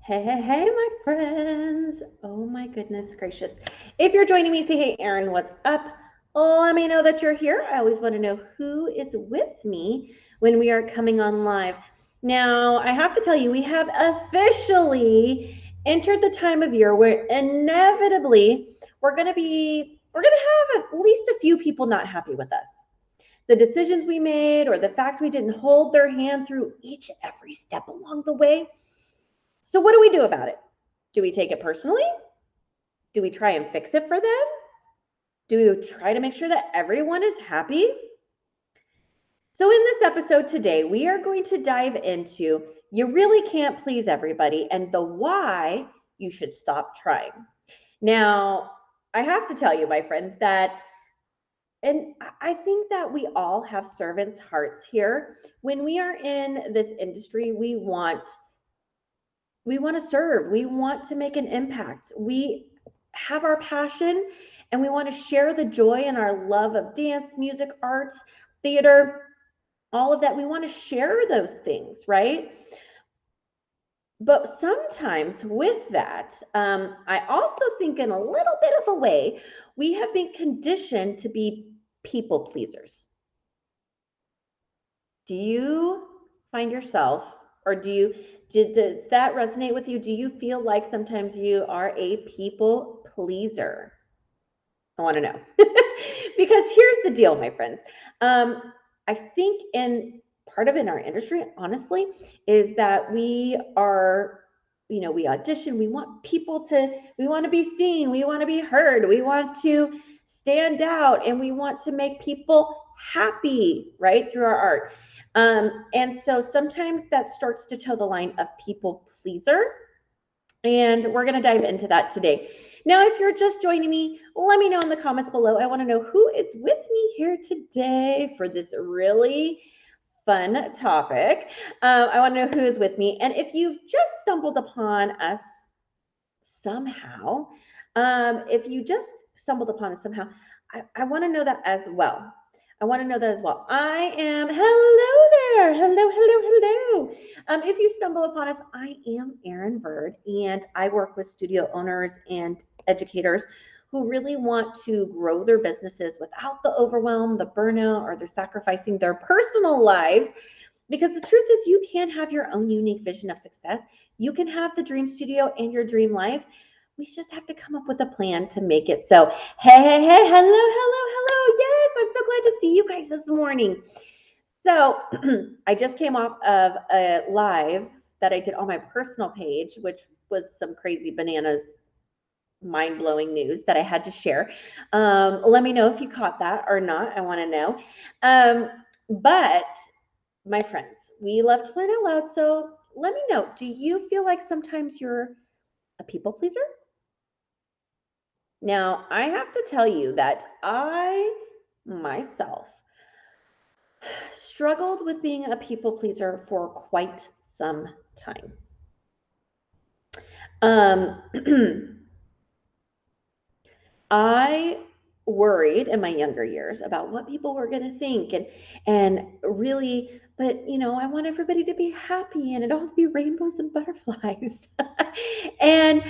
Hey, hey, hey, my friends. Oh my goodness gracious. If you're joining me, say, hey, Erin, what's up? Let me know that you're here. I always want to know who is with me when we are coming on live. Now, I have to tell you, we have officially entered the time of year where inevitably we're going to have at least a few people not happy with us. The decisions we made or the fact we didn't hold their hand through each and every step along the way. So, what do we do about it? Do we take it personally? Do we try and fix it for them? Do we try to make sure that everyone is happy? So, in this episode today, we are going to dive into you really can't please everybody and the why you should stop trying. Now, I have to tell you, my friends, that and I think that we all have servants' hearts here. When we are in this industry, we want to serve, we want to make an impact, we have our passion, and we want to share the joy and our love of dance, music, arts, theater, all of that. We want to share those things, right? But sometimes with that, I also think in a little bit of a way, we have been conditioned to be people pleasers. Do you find yourself, or does that resonate with you? Do you feel like sometimes you are a people pleaser? I want to know. Because here's the deal, my friends. I think in part of in our industry, honestly, is that we audition, we want to be seen, we want to be heard, we want to stand out, and we want to make people happy, right, through our art. And so sometimes that starts to toe the line of people pleaser, and we're going to dive into that today. Now, if you're just joining me, let me know in the comments below. I want to know who is with me here today for this really fun topic. I want to know who is with me. And if you've just stumbled upon us somehow, if you just stumbled upon us somehow, I want to know that as well. I want to know that as well. Hello there. Hello, hello, hello. If you stumble upon us, I am Erin Bird, and I work with studio owners and educators who really want to grow their businesses without the overwhelm, the burnout, or they're sacrificing their personal lives. Because the truth is, you can have your own unique vision of success. You can have the dream studio and your dream life. We just have to come up with a plan to make it so. Hey, hey, hey, hello, hello, hello. Yes, I'm so glad to see you guys this morning. So, I just came off of a live that I did on my personal page, which was some crazy bananas, mind blowing news that I had to share. Let me know if you caught that or not. I want to know. But my friends, we love to learn out loud. So let me know, do you feel like sometimes you're a people pleaser? Now, I have to tell you that I myself struggled with being a people pleaser for quite some time. Um, I worried in my younger years about what people were going to think, and really, but I want everybody to be happy and it all to be rainbows and butterflies. And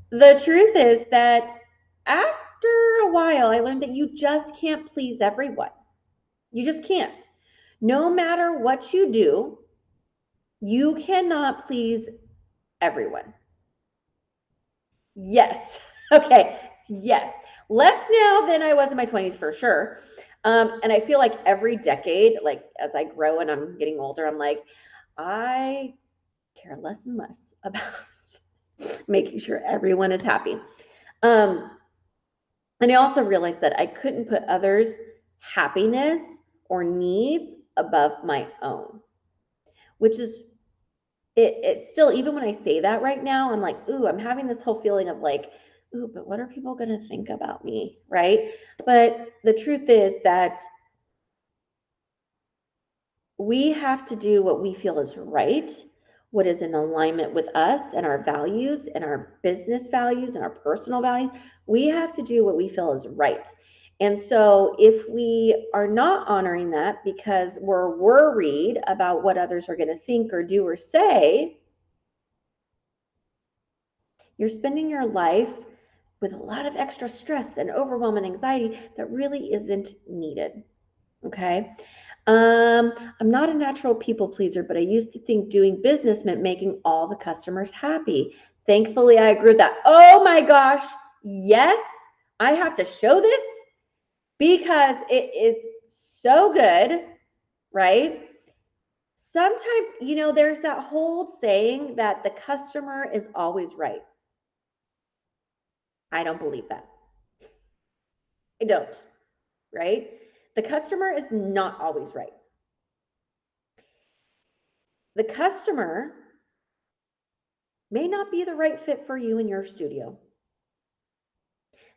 the truth is that after a while, I learned that you just can't please everyone. You just can't. No matter what you do, you cannot please everyone. Yes. Okay. Yes. Less now than I was in my 20s for sure. And I feel like every decade, like as I grow and I'm getting older, I'm like, I care less and less about making sure everyone is happy. Um, And I also realized that I couldn't put others' happiness or needs above my own, which is it's still, even when I say that right now, I'm like, ooh, I'm having this whole feeling of like, ooh, but what are people going to think about me? Right. But the truth is that we have to do what we feel is right, what is in alignment with us and our values and our business values and our personal values. We have to do what we feel is right. And so if we are not honoring that because we're worried about what others are going to think or do or say, You're spending your life with a lot of extra stress and overwhelm and anxiety that really isn't needed. Okay. I'm not a natural people pleaser, but I used to think doing business meant making all the customers happy. Thankfully, I agree with that. Oh my gosh. Yes, I have to show this because it is so good, right? Sometimes, there's that whole saying that the customer is always right. I don't believe that. I don't, right? The customer is not always right. The customer may not be the right fit for you in your studio.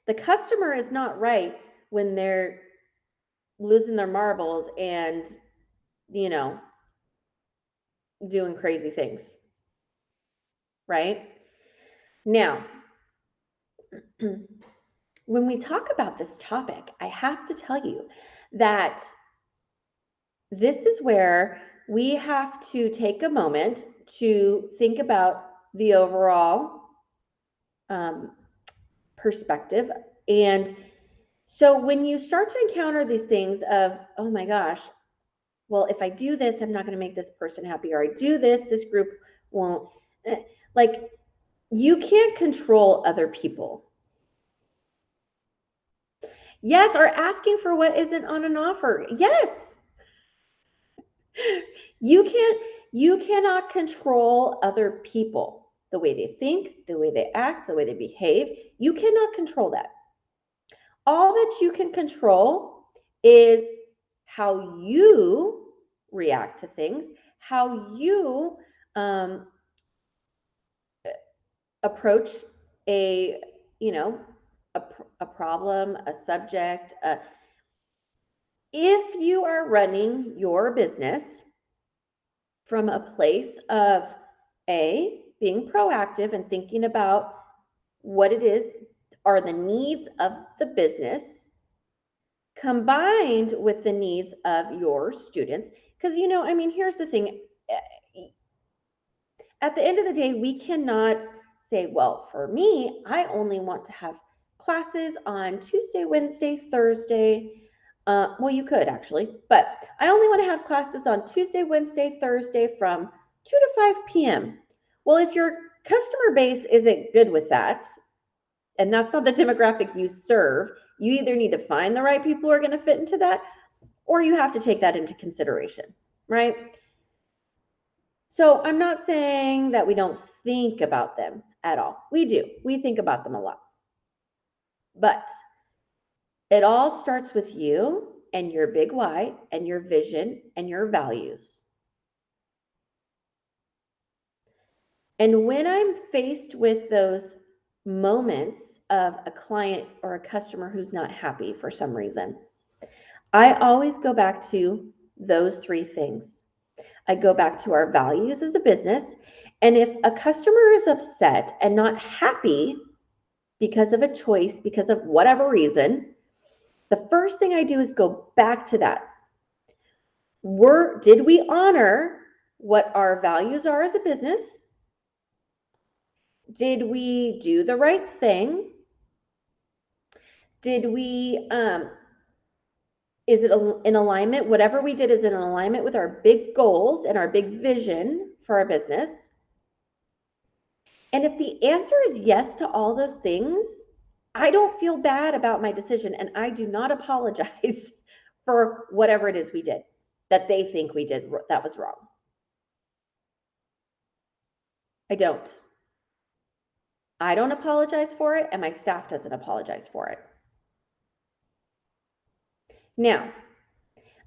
The customer is not right when they're losing their marbles and, doing crazy things, right? Now, when we talk about this topic, I have to tell you that this is where we have to take a moment to think about the overall perspective. And so when you start to encounter these things of, oh my gosh, well, if I do this, I'm not going to make this person happy, or I do this group won't, like, you can't control other people. Yes, or asking for what isn't on an offer. Yes. You cannot control other people, the way they think, the way they act, the way they behave. You cannot control that. All that you can control is how you react to things, how you approach a problem, a subject. If you are running your business from a place of being proactive and thinking about what it is are the needs of the business combined with the needs of your students, because here's the thing. At the end of the day, we cannot say, well, for me, I only want to have classes on Tuesday, Wednesday, Thursday. Well, you could actually, but I only want to have classes on Tuesday, Wednesday, Thursday from 2 to 5 p.m. Well, if your customer base isn't good with that, and that's not the demographic you serve, you either need to find the right people who are going to fit into that, or you have to take that into consideration, right? So I'm not saying that we don't think about them at all. We do. We think about them a lot. But it all starts with you and your big why and your vision and your values. And when I'm faced with those moments of a client or a customer who's not happy for some reason, I always go back to those three things. I go back to our values as a business. And if a customer is upset and not happy because of a choice, because of whatever reason, the first thing I do is go back to that. Did we honor what our values are as a business? Did we do the right thing? Did we, is it in alignment? Whatever we did is in alignment with our big goals and our big vision for our business. And if the answer is yes to all those things, I don't feel bad about my decision, and I do not apologize for whatever it is we did that they think we did that was wrong. I don't. I don't apologize for it, and my staff doesn't apologize for it. Now,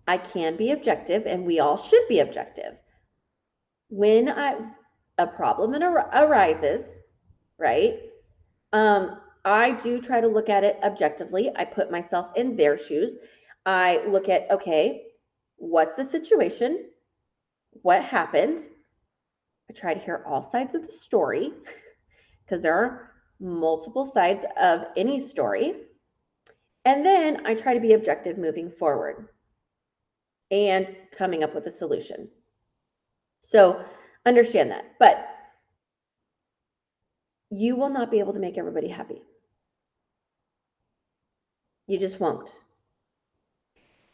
I can be objective, and we all should be objective. When a problem arises, right? I do try to look at it objectively. I put myself in their shoes. I look at, okay, what's the situation? What happened? I try to hear all sides of the story because there are multiple sides of any story. And then I try to be objective moving forward and coming up with a solution. So understand that. But you will not be able to make everybody happy. You just won't.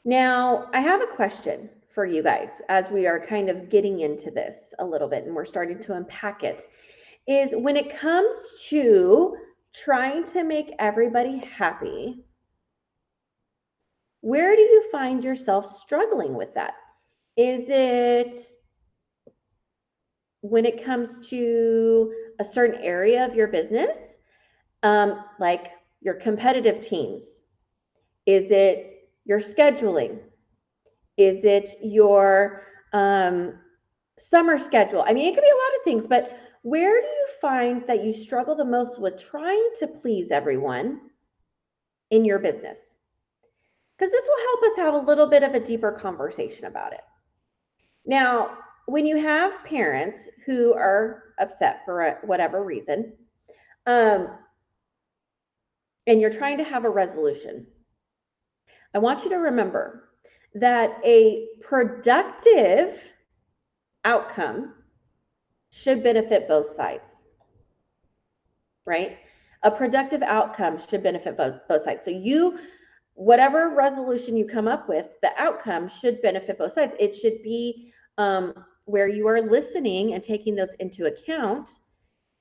Now, I have a question for you guys as we are kind of getting into this a little bit and we're starting to unpack it. Is when it comes to trying to make everybody happy, where do you find yourself struggling with that? Is it when it comes to a certain area of your business, like your competitive teams? Is it your scheduling? Is it your summer schedule? I mean, it could be a lot of things, but where do you find that you struggle the most with trying to please everyone in your business? Because this will help us have a little bit of a deeper conversation about it. Now, when you have parents who are upset for whatever reason, and you're trying to have a resolution, I want you to remember that a productive outcome should benefit both sides, right? A productive outcome should benefit both sides. So whatever resolution you come up with, the outcome should benefit both sides. It should be where you are listening and taking those into account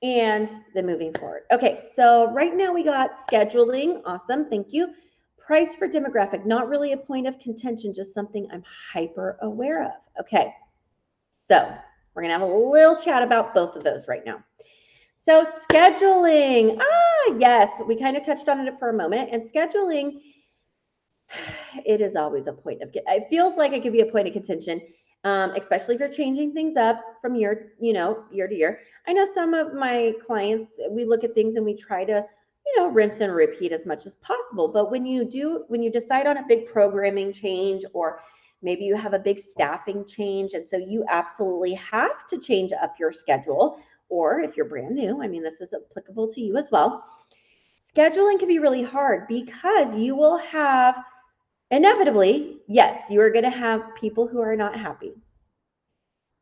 and then moving forward. Okay, so right now we got scheduling. Awesome, thank you. Price for demographic, not really a point of contention, just something I'm hyper aware of. Okay, so we're gonna have a little chat about both of those right now. So scheduling, yes, we kind of touched on it for a moment. And scheduling, it is always a point of, it feels like it could be a point of contention, especially if you're changing things up from year to year. I know some of my clients, we look at things and we try to, rinse and repeat as much as possible. But when you decide on a big programming change, or maybe you have a big staffing change, and so you absolutely have to change up your schedule, or if you're brand new, I mean, this is applicable to you as well. Scheduling can be really hard because you will have, inevitably, yes, you are going to have people who are not happy.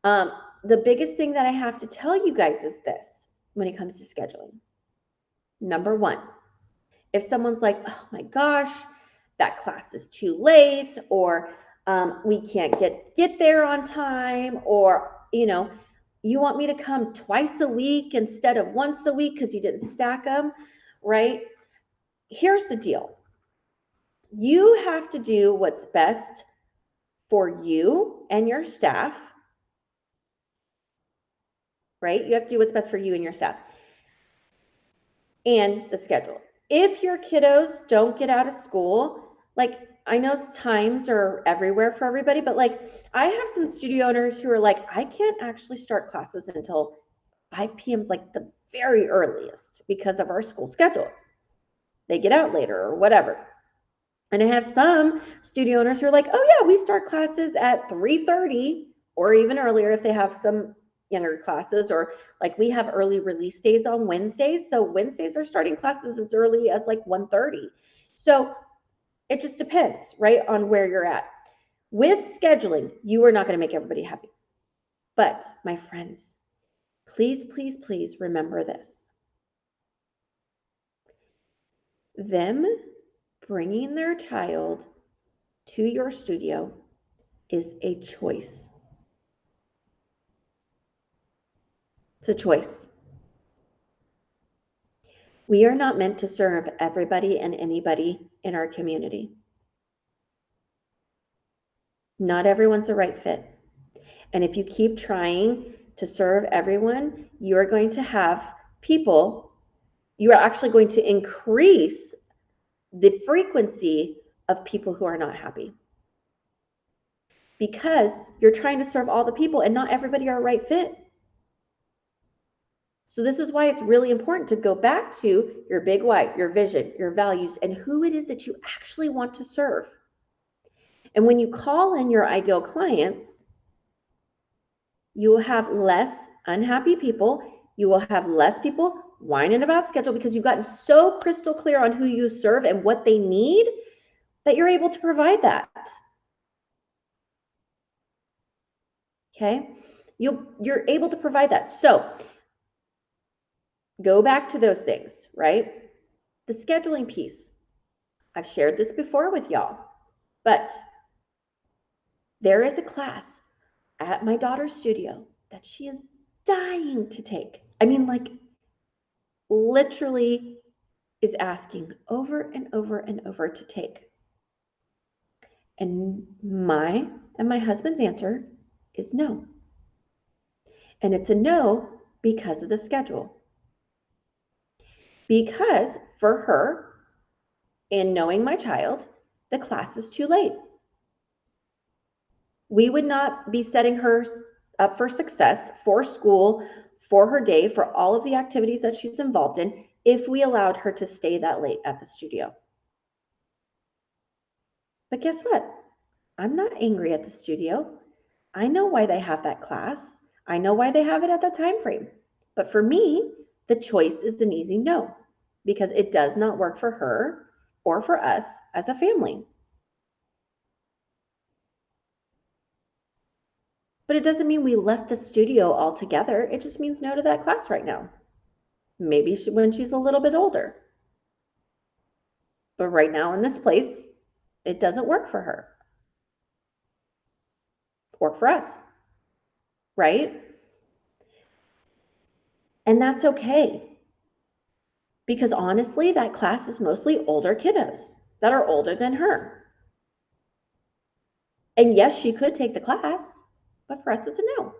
The biggest thing that I have to tell you guys is this when it comes to scheduling. Number one, if someone's like, oh my gosh, that class is too late, or we can't get there on time, or, you want me to come twice a week instead of once a week because you didn't stack them, right? Here's the deal. You have to do what's best for you and your staff, right? You have to do what's best for you and your staff and the schedule. If your kiddos don't get out of school, like, I know times are everywhere for everybody, but like, I have some studio owners who are like, I can't actually start classes until 5 p.m. is like the very earliest because of our school schedule. They get out later or whatever. And I have some studio owners who are like, oh yeah, we start classes at 3:30 or even earlier if they have some younger classes, or like we have early release days on Wednesdays. So Wednesdays are starting classes as early as like 1:30. So it just depends, right, on where you're at. With scheduling, you are not going to make everybody happy. But my friends, please, please, please remember this. Them bringing their child to your studio is a choice. It's a choice. We are not meant to serve everybody and anybody in our community. Not everyone's the right fit. And if you keep trying to serve everyone, you are going to have people, you are actually going to increase the frequency of people who are not happy. Because you're trying to serve all the people and not everybody are a right fit. So this is why it's really important to go back to your big why, your vision, your values, and who it is that you actually want to serve. And when you call in your ideal clients, you will have less unhappy people. You will have less people whining about schedule because you've gotten so crystal clear on who you serve and what they need that you're able to provide that. Okay? You're able to provide that. So go back to those things, right? The scheduling piece. I've shared this before with y'all, but there is a class at my daughter's studio that she is dying to take. I mean, like, literally is asking over and over and over to take. And my husband's answer is no. And it's a no because of the schedule. Because for her, in knowing my child, the class is too late. We would not be setting her up for success, for school, for her day, for all of the activities that she's involved in, if we allowed her to stay that late at the studio. But guess what? I'm not angry at the studio. I know why they have that class. I know why they have it at that time frame. But for me, the choice is an easy no, because it does not work for her or for us as a family. But it doesn't mean we left the studio altogether. It just means no to that class right now. Maybe when she's a little bit older. But right now in this place, it doesn't work for her or for us, right? And that's okay. Because honestly, that class is mostly older kiddos that are older than her. And yes, she could take the class, but for us, it's a no.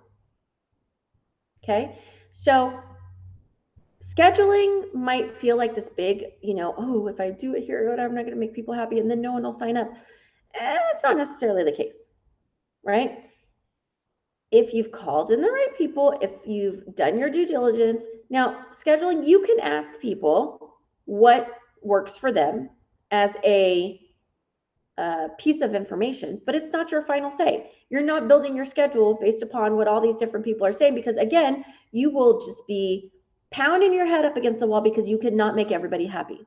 Okay? So scheduling might feel like this big, oh, if I do it here, I'm not going to make people happy and then no one will sign up. It's not necessarily the case, right? If you've called in the right people, if you've done your due diligence. Now, scheduling, you can ask people what works for them as a piece of information, but it's not your final say. You're not building your schedule based upon what all these different people are saying, because again, you will just be pounding your head up against the wall because you could not make everybody happy.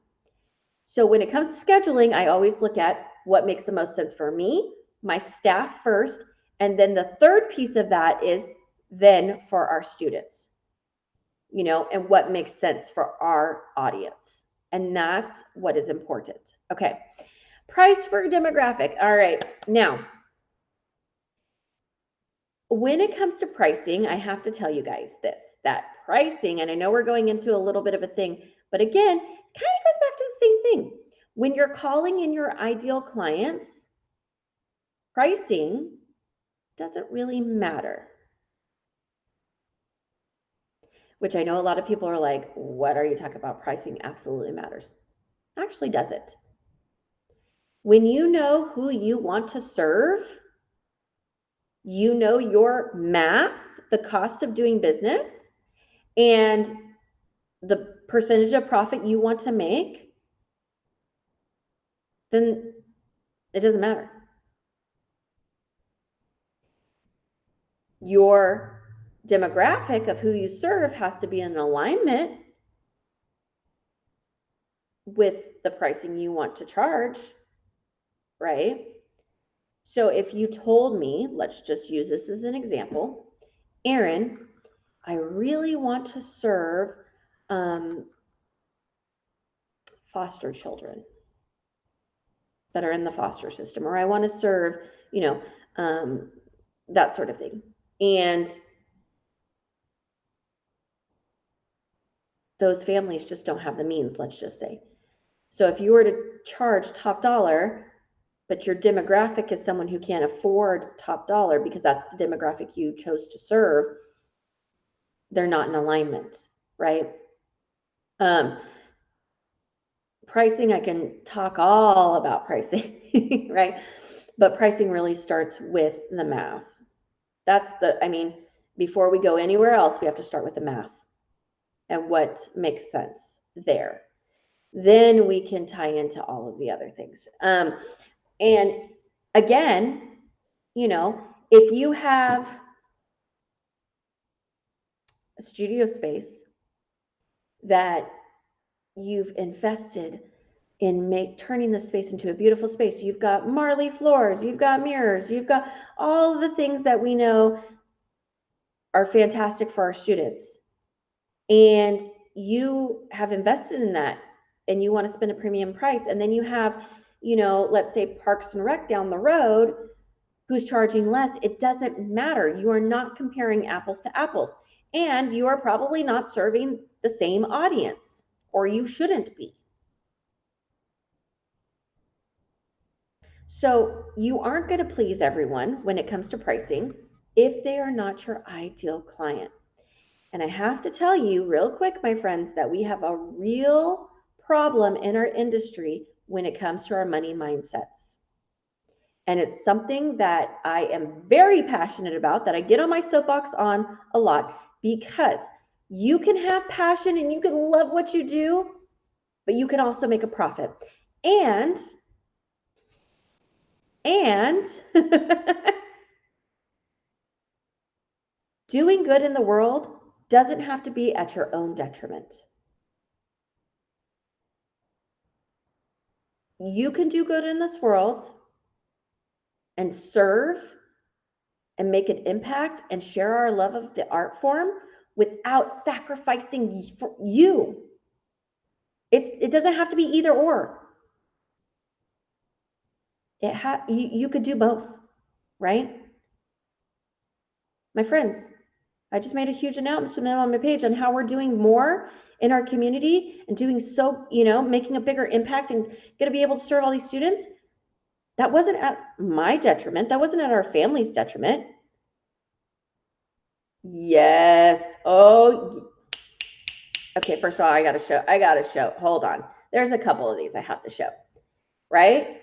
So when it comes to scheduling, I always look at what makes the most sense for me, my staff first, and then the third piece of that is then for our students, and what makes sense for our audience. And that's what is important. Okay. Price for demographic. All right. Now, when it comes to pricing, I have to tell you guys that pricing, and I know we're going into a little bit of a thing, but again, it kind of goes back to the same thing. When you're calling in your ideal clients, pricing doesn't really matter. Which I know a lot of people are like, what are you talking about? Pricing absolutely matters. Actually doesn't. When you know who you want to serve, you know your math, the cost of doing business, and the percentage of profit you want to make, then it doesn't matter. Your demographic of who you serve has to be in alignment with the pricing you want to charge, right? So if you told me, let's just use this as an example, Erin, I really want to serve foster children that are in the foster system, or I want to serve, that sort of thing. And those families just don't have the means, let's just say. So if you were to charge top dollar, but your demographic is someone who can't afford top dollar because that's the demographic you chose to serve, they're not in alignment, right? Pricing, I can talk all about pricing, right? But pricing really starts with the math. Before we go anywhere else, we have to start with the math and what makes sense there. Then we can tie into all of the other things. And again, if you have a studio space that you've invested in turning the space into a beautiful space, you've got Marley floors, you've got mirrors, you've got all of the things that we know are fantastic for our students. And you have invested in that and you want to spend a premium price, and then you have, let's say Parks and Rec down the road who's charging less, it doesn't matter. You are not comparing apples to apples, and you are probably not serving the same audience, or you shouldn't be. So you aren't going to please everyone when it comes to pricing if they are not your ideal client. And I have to tell you real quick, my friends, that we have a real problem in our industry when it comes to our money mindsets. And it's something that I am very passionate about, that I get on my soapbox on a lot, because you can have passion and you can love what you do, but you can also make a profit. And doing good in the world doesn't have to be at your own detriment. You can do good in this world and serve and make an impact and share our love of the art form without sacrificing for you. It doesn't have to be either or. You could do both, right? My friends, I just made a huge announcement on my page on how we're doing more in our community and doing so, making a bigger impact and going to be able to serve all these students. That wasn't at my detriment. That wasn't at our family's detriment. Yes. Oh, okay. First of all, I got to show. Hold on. There's a couple of these I have to show, right?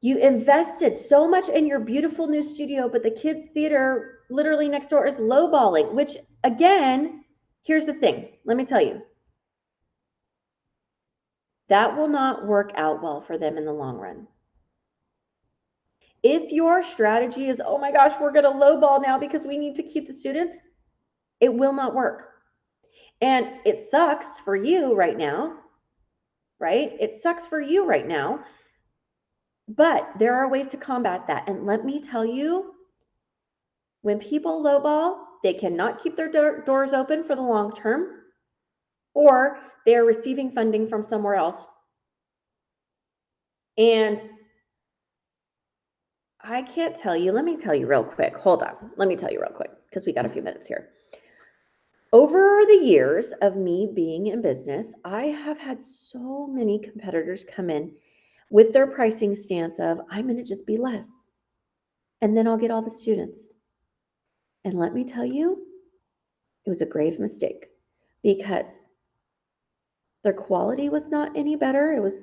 You invested so much in your beautiful new studio, but the kids' theater literally next door is lowballing, which, again, here's the thing. Let me tell you. That will not work out well for them in the long run. If your strategy is, oh my gosh, we're going to lowball now because we need to keep the students, it will not work. And it sucks for you right now, right? It sucks for you right now. But there are ways to combat that. And let me tell you, when people lowball, they cannot keep their doors open for the long term, or they are receiving funding from somewhere else. And I can't tell you, let me tell you real quick. Hold on. Let me tell you real quick, because we got a few minutes here. Over the years of me being in business, I have had so many competitors come in with their pricing stance of, I'm going to just be less, and then I'll get all the students. And let me tell you, it was a grave mistake, because their quality was not any better. It was,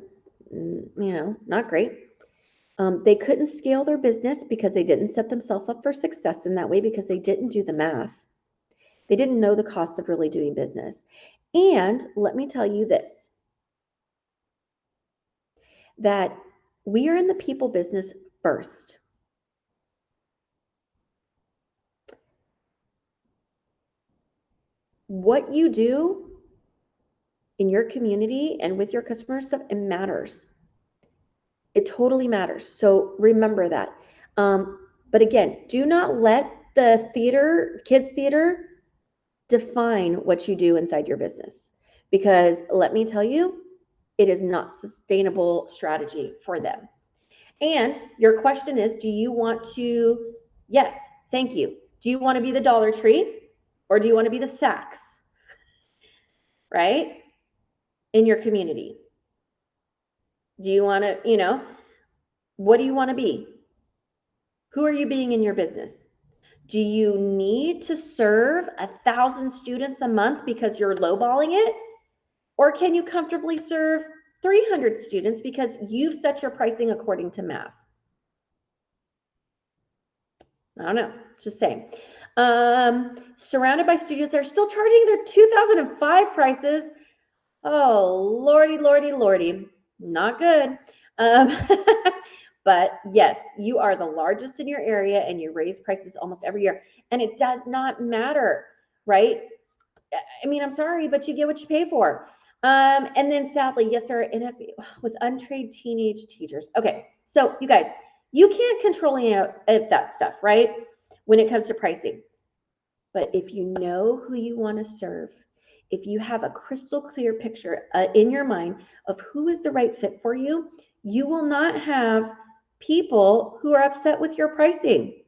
not great. They couldn't scale their business because they didn't set themselves up for success in that way, because they didn't do the math. They didn't know the cost of really doing business. And let me tell you this, that we are in the people business first. What you do in your community and with your customers, it matters. It totally matters. So remember that. But again, do not let the kids theater, define what you do inside your business, because let me tell you, it is not sustainable strategy for them. And your question is, do you want to, yes, thank you. Do you want to be the Dollar Tree, or do you want to be the Saks, right? In your community? Do you want to, what do you want to be? Who are you being in your business? Do you need to serve 1,000 students a month because you're lowballing it? Or can you comfortably serve 300 students because you've set your pricing according to math? I don't know, just saying. Surrounded by studios that are still charging their 2005 prices. Oh, lordy, lordy, lordy. Not good. But yes, you are the largest in your area and you raise prices almost every year. And it does not matter, right? I mean, I'm sorry, but you get what you pay for. And then sadly, yes, there are NFB with untrained teenage teachers. Okay, so you guys, you can't control any of that stuff, right? When it comes to pricing. But if you know who you want to serve, if you have a crystal clear picture in your mind of who is the right fit for you, you will not have people who are upset with your pricing.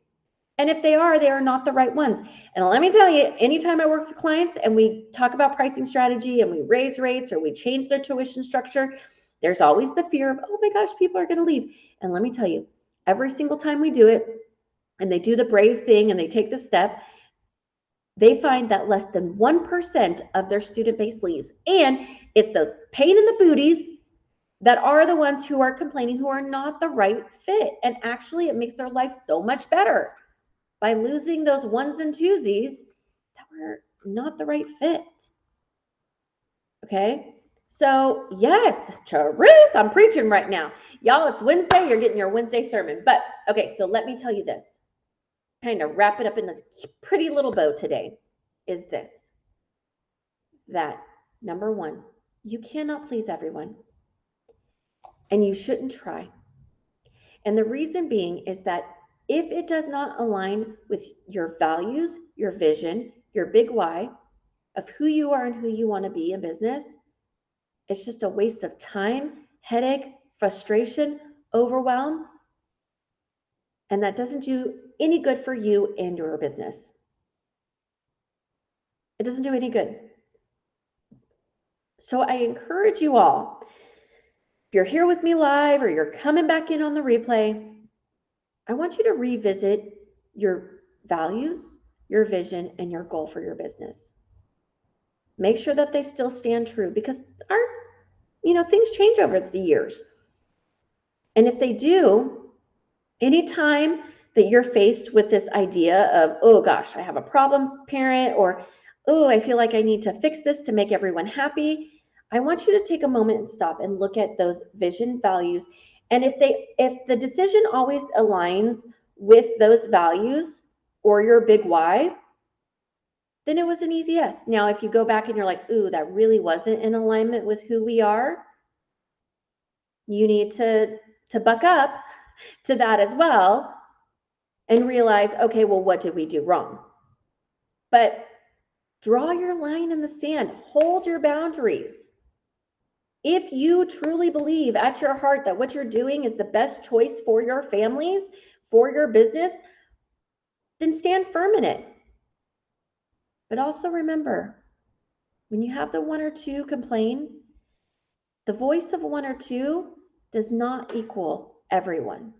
And if they are not the right ones. And let me tell you, anytime I work with clients and we talk about pricing strategy and we raise rates or we change their tuition structure, there's always the fear of, oh my gosh, people are going to leave. And let me tell you, every single time we do it and they do the brave thing and they take the step, they find that less than 1% of their student base leaves. And it's those pain in the booties that are the ones who are complaining, who are not the right fit. And actually, it makes their life so much better by losing those ones and twosies that were not the right fit. Okay? So, yes, truth, I'm preaching right now. Y'all, it's Wednesday. You're getting your Wednesday sermon. But, okay, so let me tell you this. Kind of wrap it up in a pretty little bow today is this. That, number one, you cannot please everyone. And you shouldn't try. And the reason being is that if it does not align with your values, your vision, your big why of who you are and who you want to be in business, it's just a waste of time, headache, frustration, overwhelm. And that doesn't do any good for you and your business. It doesn't do any good. So I encourage you all, if you're here with me live or you're coming back in on the replay, I want you to revisit your values, your vision, and your goal for your business. Make sure that they still stand true because things change over the years. And if they do, anytime that you're faced with this idea of, oh gosh, I have a problem parent, or, oh, I feel like I need to fix this to make everyone happy, I want you to take a moment and stop and look at those vision values. And if the decision always aligns with those values or your big why, then it was an easy yes. Now, if you go back and you're like, ooh, that really wasn't in alignment with who we are, you need to buck up to that as well and realize, okay, well, what did we do wrong? But draw your line in the sand, hold your boundaries. If you truly believe at your heart that what you're doing is the best choice for your families, for your business, then stand firm in it. But also remember, when you have the one or two complain, the voice of one or two does not equal everyone.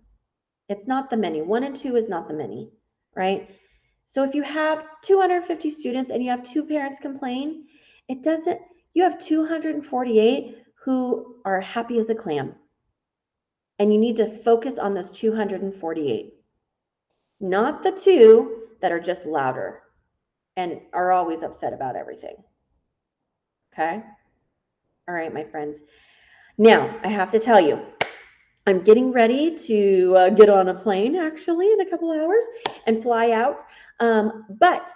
It's not the many. 1 and 2 is not the many, right? So if you have 250 students and you have 2 parents complain, you have 248 who are happy as a clam. And you need to focus on those 248, not the 2 that are just louder and are always upset about everything. Okay? All right, my friends. Now, I have to tell you, I'm getting ready to get on a plane actually in a couple hours and fly out. But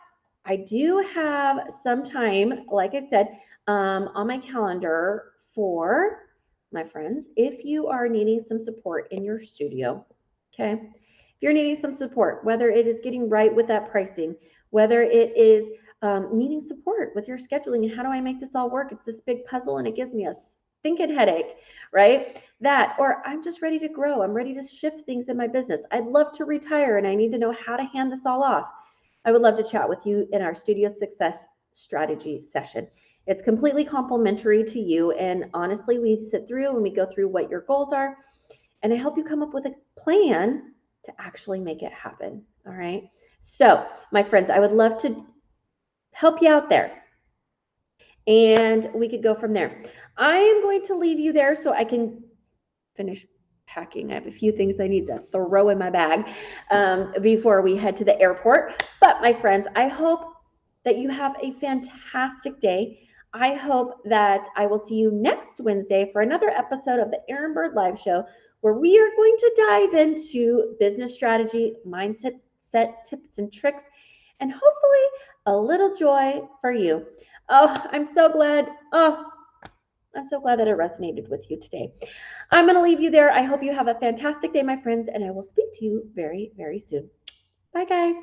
I do have some time, like I said, on my calendar for my friends, if you are needing some support in your studio, okay? If you're needing some support, whether it is getting right with that pricing, whether it is needing support with your scheduling and how do I make this all work? It's this big puzzle and it gives me a stinking headache, right? That, or I'm just ready to grow. I'm ready to shift things in my business. I'd love to retire and I need to know how to hand this all off. I would love to chat with you in our Studio Success Strategy session. It's completely complimentary to you. And honestly, we sit through and we go through what your goals are. And I help you come up with a plan to actually make it happen. All right. So, my friends, I would love to help you out there. And we could go from there. I am going to leave you there so I can finish packing. I have a few things I need to throw in my bag before we head to the airport. But my friends, I hope that you have a fantastic day. I hope that I will see you next Wednesday for another episode of the Erin Bird Live Show, where we are going to dive into business strategy, mindset, tips and tricks, and hopefully a little joy for you. Oh, I'm so glad that it resonated with you today. I'm going to leave you there. I hope you have a fantastic day, my friends, and I will speak to you very, very soon. Bye, guys.